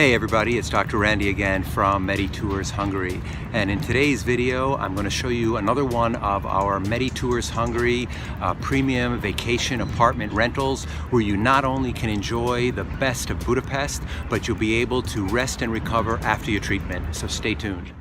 Hey everybody, it's Dr. Randy again from Medi Tours Hungary, and in today's video I'm going to show you another one of our Medi Tours Hungary premium vacation apartment rentals, where you not only can enjoy the best of Budapest, but you'll be able to rest and recover after your treatment, so stay tuned.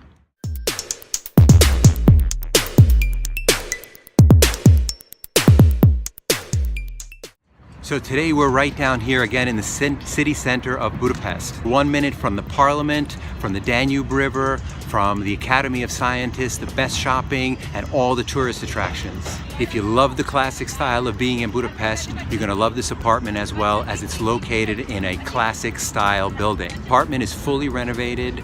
So today we're right down here again in the city center of Budapest. 1 minute from the Parliament, from the Danube River, from the Academy of Scientists, the best shopping, and all the tourist attractions. If you love the classic style of being in Budapest, you're going to love this apartment as well, as it's located in a classic style building. The apartment is fully renovated,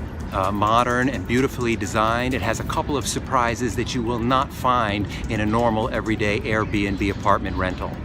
modern and beautifully designed. It has a couple of surprises that you will not find in a normal everyday Airbnb apartment rental.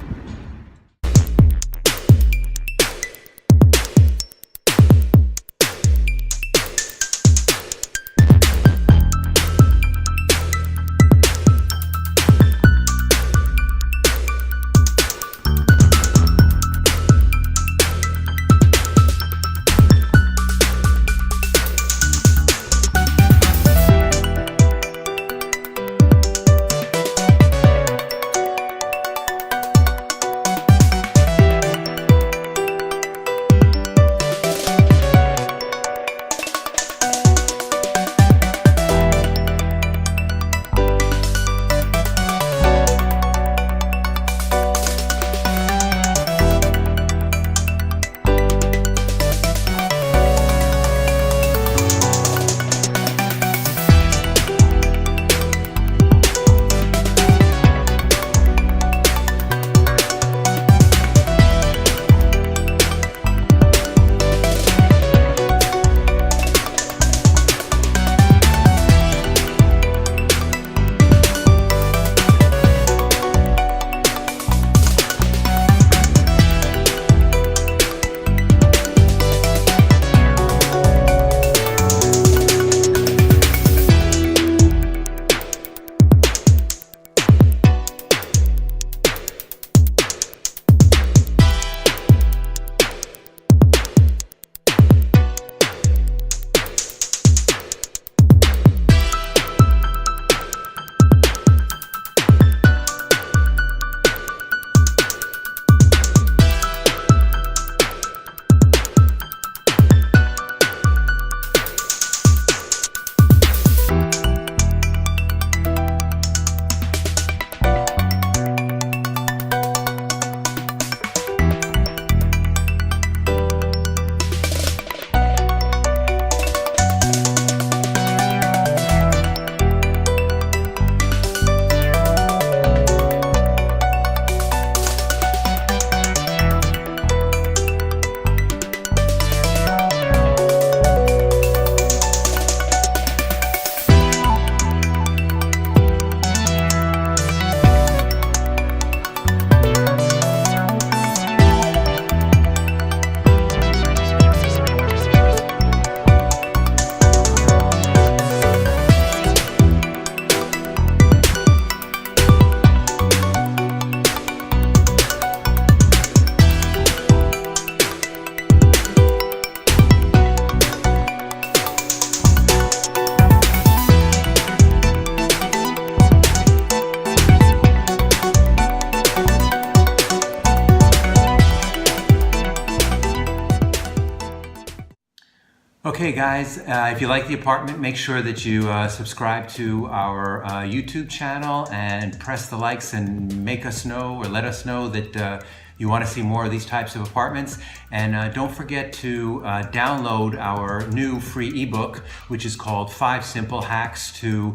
Okay guys, if you like the apartment, make sure that you subscribe to our YouTube channel and press the likes and make us know, or let us know that you want to see more of these types of apartments. And don't forget to download our new free ebook, which is called 5 Simple Hacks to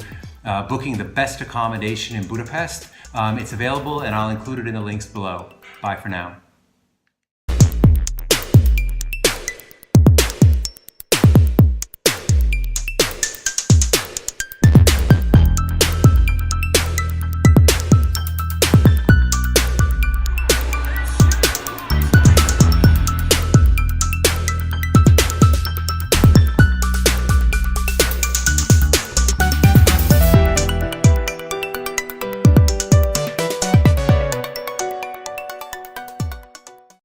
Booking the Best Accommodation in Budapest. It's available, and I'll include it in the links below. Bye for now.